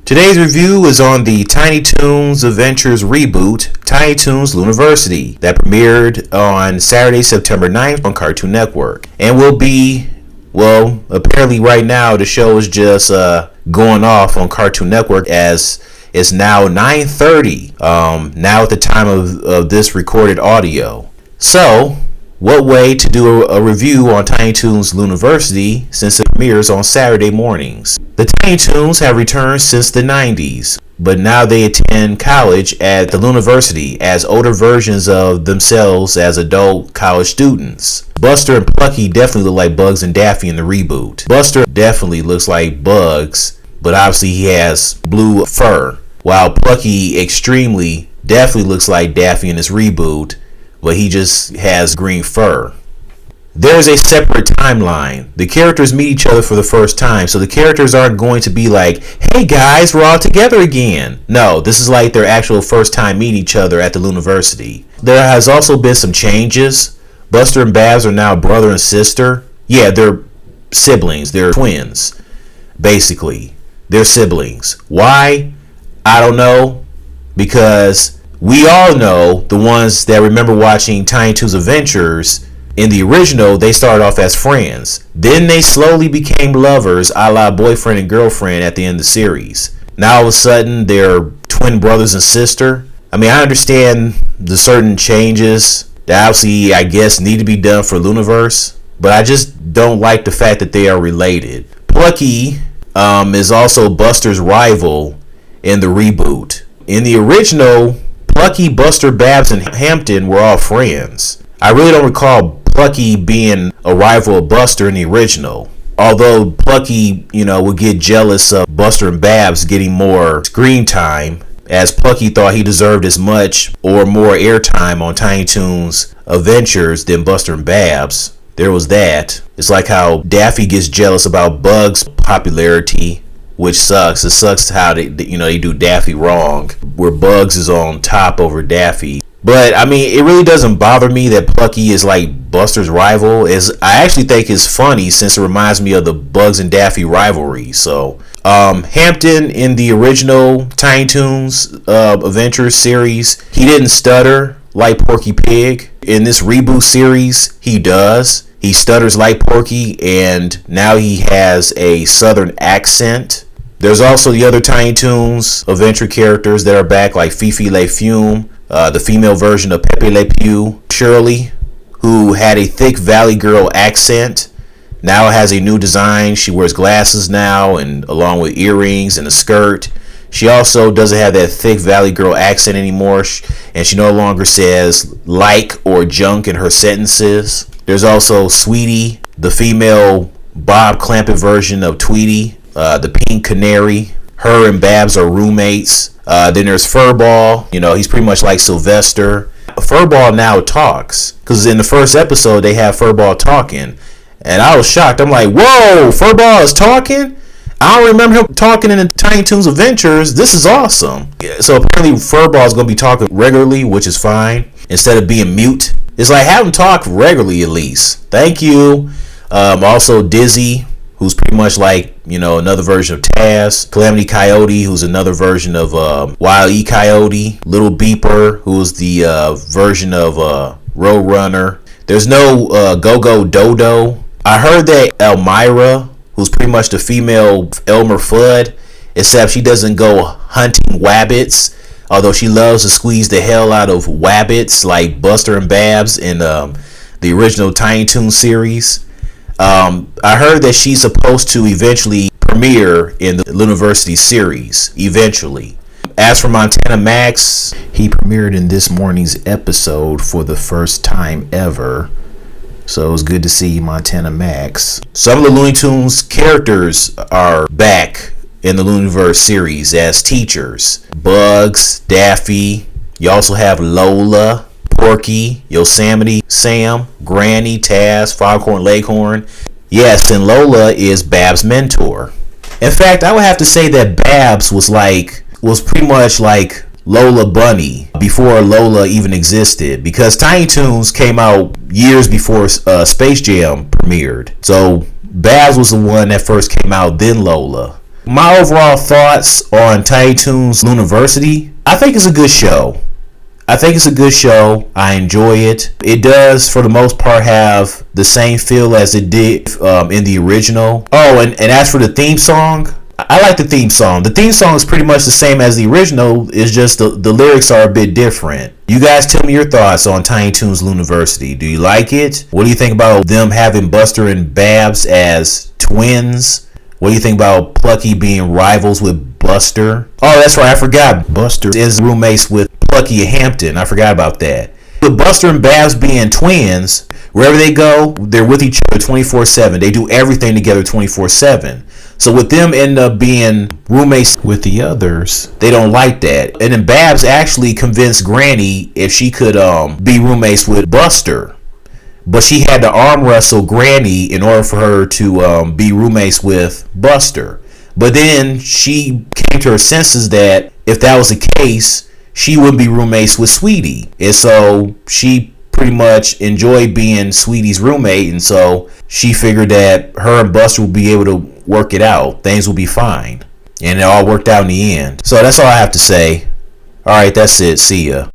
Today's review is on the Tiny Toons Adventures Reboot, Tiny Toons Looniversity, that premiered on Saturday, September 9th on Cartoon Network. And will be, well, apparently right now the show is just going off on Cartoon Network as it's now 9:30, now at the time of this recorded audio. So, what way to do a review on Tiny Toons Looniversity since it premieres on Saturday mornings? The Tiny Toons have returned since the 90s, but now they attend college at the Looniversity as older versions of themselves as adult college students. Buster and Plucky definitely look like Bugs and Daffy in the reboot. Buster definitely looks like Bugs, but obviously he has blue fur, while Plucky definitely looks like Daffy in this reboot, but he just has green fur. There is a separate timeline. The characters meet each other for the first time, so the characters aren't going to be like, hey guys, we're all together again. No, this is like their actual first time meeting each other at the Looniversity. There has also been some changes. Buster and Babs are now brother and sister. Yeah, they're siblings. They're twins, basically. They're siblings. Why? I don't know, because we all know, the ones that remember watching Tiny Toons Adventures, in the original, they started off as friends. Then they slowly became lovers, a la boyfriend and girlfriend at the end of the series. Now all of a sudden, they're twin brothers and sister. I mean, I understand the certain changes that obviously, I guess, need to be done for Looniverse, but I just don't like the fact that they are related. Plucky is also Buster's rival in the reboot. In the original, Plucky, Buster, Babs, and Hampton were all friends. I really don't recall Plucky being a rival of Buster in the original. Although Plucky, would get jealous of Buster and Babs getting more screen time, as Plucky thought he deserved as much or more airtime on Tiny Toons Adventures than Buster and Babs. There was that. It's like how Daffy gets jealous about Bugs' popularity, which sucks. It sucks how they do Daffy wrong, where Bugs is on top over Daffy. But I mean, it really doesn't bother me that Plucky is like Buster's rival. I actually think it's funny since it reminds me of the Bugs and Daffy rivalry. So, Hampton in the original Tiny Toons Adventures series, he didn't stutter like Porky Pig. In this reboot series, he does. He stutters like Porky, and now he has a southern accent. There's also the other Tiny Toons adventure characters that are back, like Fifi Le Fume, the female version of Pepe Le Pew, Shirley, who had a thick Valley Girl accent, now has a new design. She wears glasses now, and along with earrings and a skirt. She also doesn't have that thick Valley Girl accent anymore, and she no longer says like or junk in her sentences. There's also Sweetie, the female Bob Clampett version of Tweety, the pink canary. Her and Babs are roommates. Then there's Furball. He's pretty much like Sylvester. Furball now talks, because in the first episode they have Furball talking, and I was shocked. I'm like, whoa, Furball is talking? I don't remember him talking in the Tiny Toons Adventures. This is awesome. So apparently Furball is going to be talking regularly, which is fine, instead of being mute. It's like, have him talk regularly at least. Thank you. Also Dizzy, who's pretty much like, another version of Taz. Calamity Coyote, who's another version of Wile E. Coyote. Little Beeper, who's the version of Roadrunner. There's no Go-Go Dodo. I heard that Elmira, who's pretty much the female Elmer Fudd, except she doesn't go hunting wabbits, although she loves to squeeze the hell out of wabbits like Buster and Babs in the original Tiny Toons series. I heard that she's supposed to eventually premiere in the Looniversity series, eventually. As for Montana Max, he premiered in this morning's episode for the first time ever. So it was good to see Montana Max. Some of the Looney Tunes characters are back in the Looniverse series as teachers. Bugs, Daffy. You also have Lola, Porky, Yosemite Sam, Granny, Taz, Foghorn Leghorn. Yes, and Lola is Babs' mentor. In fact, I would have to say that Babs was pretty much like Lola Bunny before Lola even existed, because Tiny Toons came out years before Space Jam premiered. So Babs was the one that first came out, then Lola. My overall thoughts on Tiny Toons Looniversity, I think it's a good show. I enjoy it. It does, for the most part, have the same feel as it did in the original. Oh, and as for the theme song, I like the theme song. The theme song is pretty much the same as the original. It's just the lyrics are a bit different. You guys tell me your thoughts on Tiny Toons Looniversity. Do you like it? What do you think about them having Buster and Babs as twins? What do you think about Plucky being rivals with Buster? Oh, that's right, I forgot. Buster is roommates with Plucky at Hampton. I forgot about that. With Buster and Babs being twins, wherever they go, they're with each other 24/7. They do everything together 24/7. So with them end up being roommates with the others, they don't like that. And then Babs actually convinced Granny if she could be roommates with Buster. But she had to arm wrestle Granny in order for her to be roommates with Buster. But then she came to her senses that if that was the case, she wouldn't be roommates with Sweetie. And so she pretty much enjoyed being Sweetie's roommate. And so she figured that her and Buster would be able to work it out. Things will be fine. And it all worked out in the end. So that's all I have to say. All right, that's it. See ya.